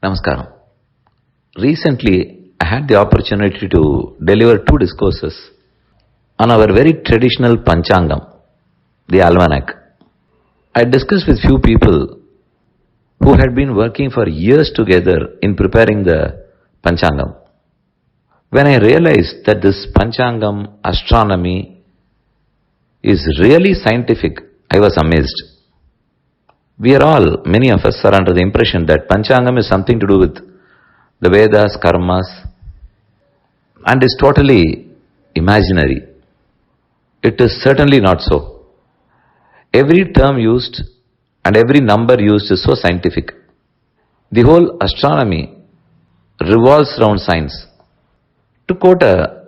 Namaskaram. Recently, I had the opportunity to deliver two discourses on our very traditional Panchangam, the almanac. I discussed with few people who had been working for years together in preparing the Panchangam. When I realized that this Panchangam astronomy is really scientific, I was amazed. Many of us are under the impression that Panchangam is something to do with the Vedas, karmas, and is totally imaginary. It is certainly not so. Every term used and every number used is so scientific. The whole astronomy revolves around science. To quote a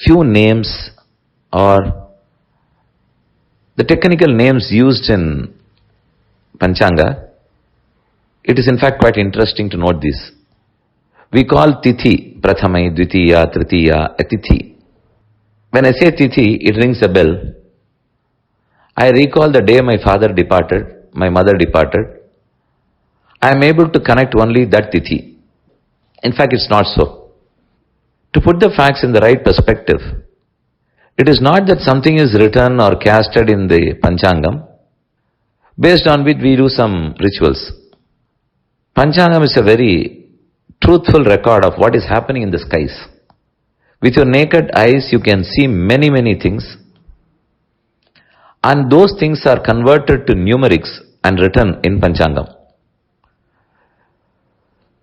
few names or the technical names used in Panchanga, it is in fact quite interesting to note this. We call Tithi, Prathamai, Dvitiya, Tritiya, a Tithi. When I say Tithi, it rings a bell. I recall the day my father departed, my mother departed. I am able to connect only that Tithi. In fact, it's not so. To put the facts in the right perspective, it is not that something is written or casted in the Panchangam, based on which we do some rituals. Panchangam is a very truthful record of what is happening in the skies. With your naked eyes, you can see many, many things, and those things are converted to numerics and written in Panchangam.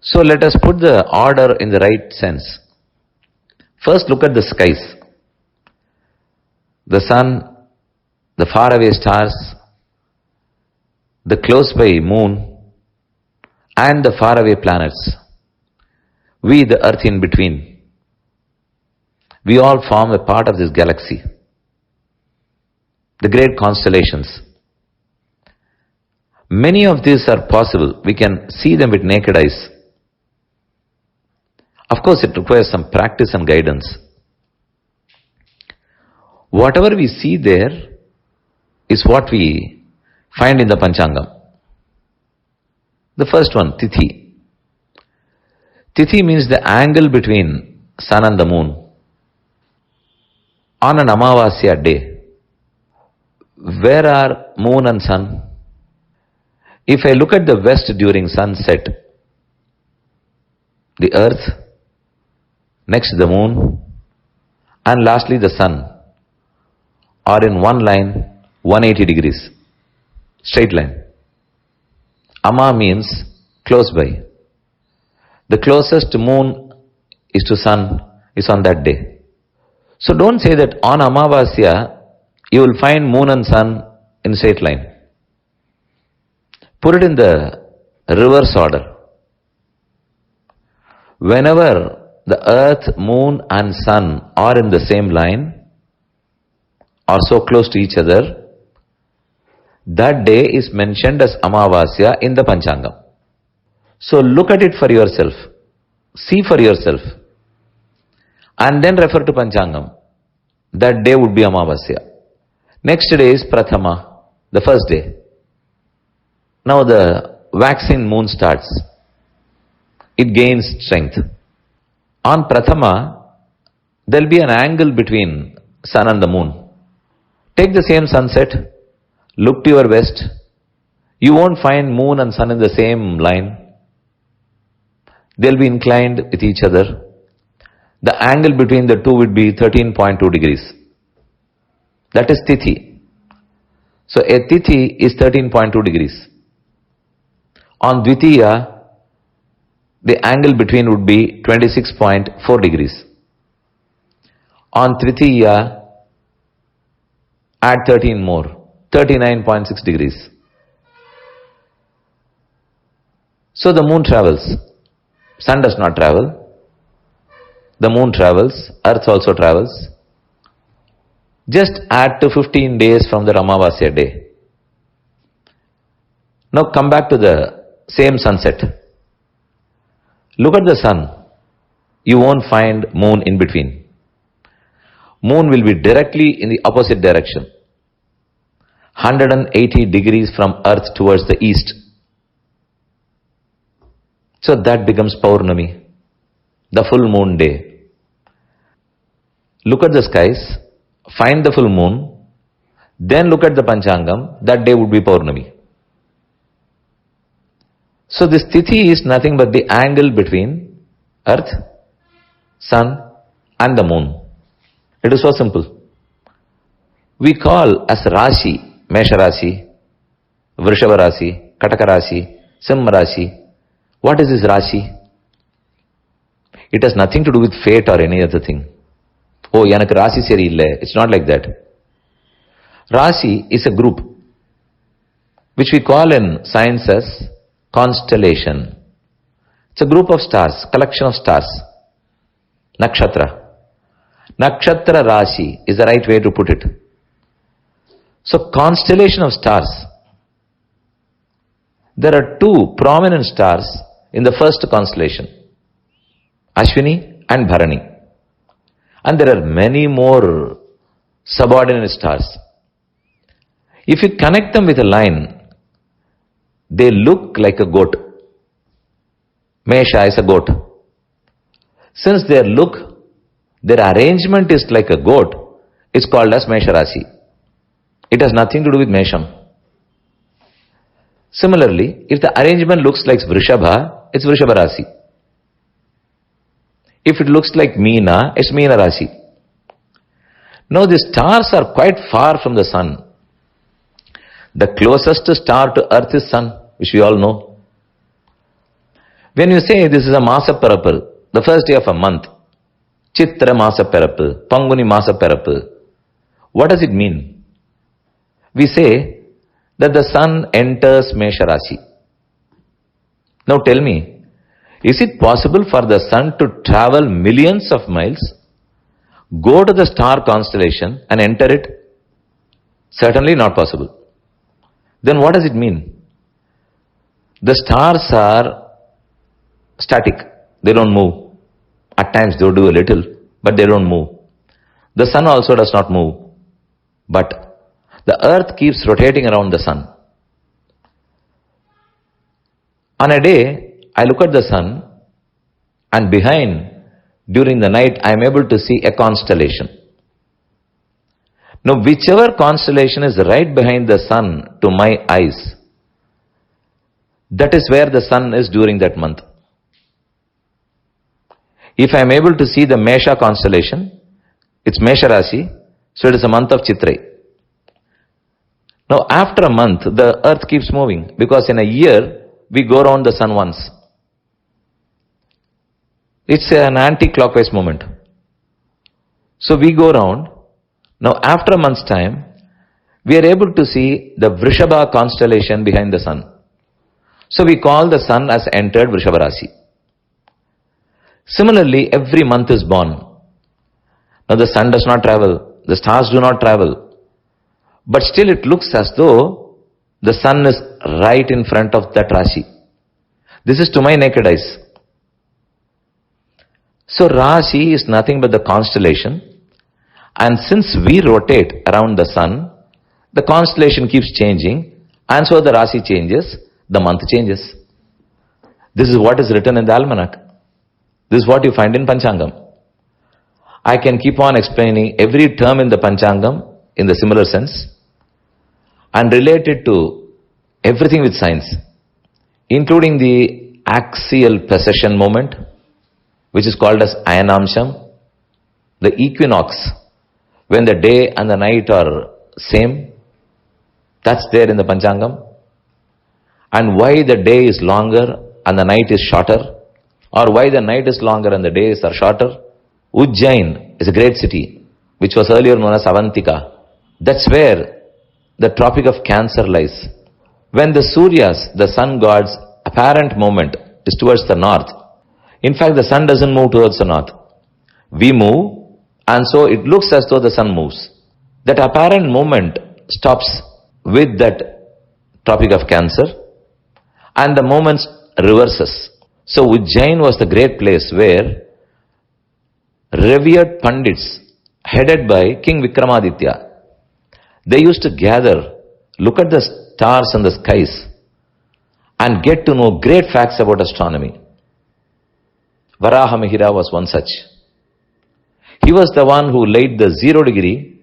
So let us put the order in the right sense. First, look at the skies. The sun, the faraway stars, the close-by moon, and the faraway planets. We, the earth in between. We all form a part of this galaxy. The great constellations. Many of these are possible. We can see them with naked eyes. Of course, it requires some practice and guidance. Whatever we see there is what we find in the Panchangam. The first one, Tithi. Tithi means the angle between sun and the moon. On an Amavasya day, where are moon and sun? If I look at the west during sunset, the earth, next the moon, and lastly the sun are in one line, 180 degrees. Straight line. Ama means close by. The closest moon is to sun is on that day. So don't say that on Amavasya you will find moon and sun in straight line. Put it in the reverse order. Whenever the earth, moon and sun are in the same line, or so close to each other, that day is mentioned as Amavasya in the Panchangam. So look at it for yourself. See for yourself. And then refer to Panchangam. That day would be Amavasya. Next day is Prathama, the first day. Now the waxing moon starts. It gains strength. On Prathama, there will be an angle between sun and the moon. Take the same sunset. Look to your west. You won't find moon and sun in the same line. They'll be inclined with each other. The angle between the two would be 13.2 degrees. That is Tithi. So a Tithi is 13.2 degrees. On Dvitiya, the angle between would be 26.4 degrees. On Tritiya, add 13 more. 39.6 degrees. So the moon travels. Sun does not travel. The moon travels. Earth also travels. Just add to 15 days from the Amavasya day. Now come back to the same sunset. Look at the sun. You won't find moon in between. Moon will be directly in the opposite direction. 180 degrees from earth towards the east. So that becomes Paurnami, the full moon day. Look at the skies, find the full moon, then look at the Panchangam, that day would be Paurnami. So this Tithi is nothing but the angle between earth, sun and the moon. It is so simple. We call as Rashi, Mesha Rashi, Vrishava Rashi, Kataka Rashi, Simha Rashi. What is this Rashi? It has nothing to do with fate or any other thing. Oh, yanak Rashi seri ille. It's not like that. Rashi is a group which we call in science as constellation. It's a group of stars, collection of stars. Nakshatra. Nakshatra Rashi is the right way to put it. So constellation of stars. There are two prominent stars in the first constellation, Ashwini and Bharani. And there are many more subordinate stars. If you connect them with a line, they look like a goat. Mesha is a goat. Since their arrangement is like a goat, it's called as Mesha Rashi. It has nothing to do with Mesham. Similarly, if the arrangement looks like Vrishabha, it's Vrishabha Rashi. If it looks like Meena, it's Meena Rashi. Now the stars are quite far from the sun. The closest star to earth is sun, which we all know. When you say this is a Masa Parapal, the first day of a month, Chitra Masa Parapal, Panguni Masa Parapal, what does it mean? We say that the sun enters Mesha Rashi. Now tell me, is it possible for the sun to travel millions of miles, go to the star constellation and enter it? Certainly not possible. Then what does it mean? The stars are static. They don't move. At times they do a little, but they don't move. The sun also does not move. But the earth keeps rotating around the sun. On a day, I look at the sun and behind, during the night, I am able to see a constellation. Now, whichever constellation is right behind the sun to my eyes, that is where the sun is during that month. If I am able to see the Mesha constellation, it's Mesha Rashi, so it is a month of Chitrai. Now, after a month, the earth keeps moving because in a year, we go around the sun once. It's an anti-clockwise movement. So we go around. Now after a month's time, we are able to see the Vrishabha constellation behind the sun. So we call the sun as entered Vrishabha Rashi. Similarly, every month is born. Now the sun does not travel, the stars do not travel, but still it looks as though the sun is right in front of that Rashi. This is to my naked eyes. So Rashi is nothing but the constellation, and since we rotate around the sun, the constellation keeps changing, and so the Rashi changes, the month changes. This is what is written in the almanac. This is what you find in Panchangam. I can keep on explaining every term in the Panchangam in the similar sense and relate it to everything with science, including the axial precession moment, which is called as Ayanamsham, the equinox, when the day and the night are same, that's there in the Panchangam. And why the day is longer and the night is shorter, or why the night is longer and the days are shorter. Ujjain is a great city, which was earlier known as Avantika. That's where the Tropic of Cancer lies. When the Suryas, the sun god's apparent movement is towards the north, in fact the sun doesn't move towards the north. We move, and so it looks as though the sun moves. That apparent movement stops with that Tropic of Cancer, and the movement reverses. So Ujjain was the great place where revered Pandits, headed by King Vikramaditya, they used to gather, look at the stars and the skies, and get to know great facts about astronomy. Varahamihira was one such. He was the one who laid the 0 degree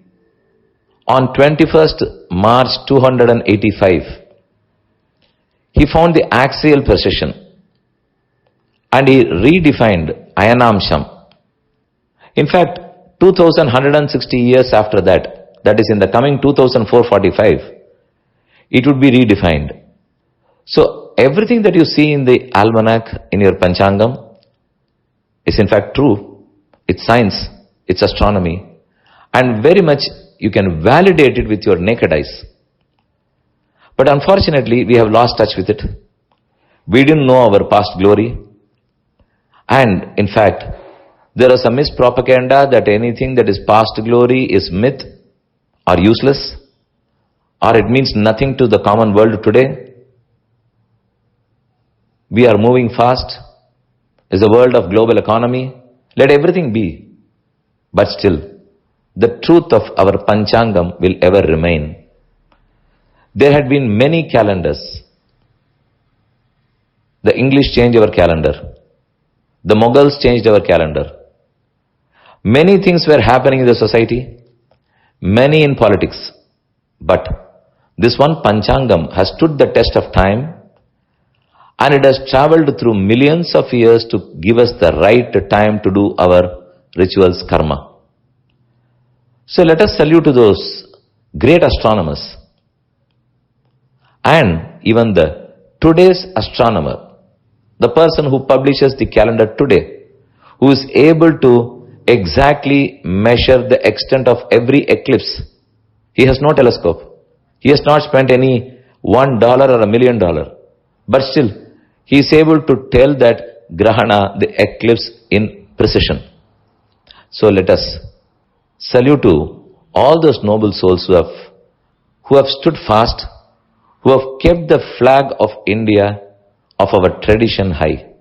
on 21st March 285. He found the axial precession and he redefined Ayanamsham. In fact, 2160 years after that, that is in the coming 2445, it would be redefined. So everything that you see in the almanac, in your Panchangam, is in fact true. It's science, it's astronomy, and very much you can validate it with your naked eyes. But unfortunately, we have lost touch with it. We didn't know our past glory. And in fact, there is a mispropaganda that anything that is past glory is myth or useless, or it means nothing to the common world today. We are moving fast. It's a world of global economy. Let everything be. But still, the truth of our Panchangam will ever remain. There had been many calendars. The English changed our calendar. The Mughals changed our calendar. Many things were happening in the society, many in politics. But this one Panchangam has stood the test of time, and it has traveled through millions of years to give us the right time to do our rituals, karma. So let us salute to those great astronomers and even the today's astronomer, the person who publishes the calendar today, who is able to exactly measure the extent of every eclipse. He has no telescope. He has not spent any $1 or $1 million. But still, he is able to tell that Grahana, the eclipse, in precision. So let us salute to all those noble souls who have stood fast, who have kept the flag of India, of our tradition high.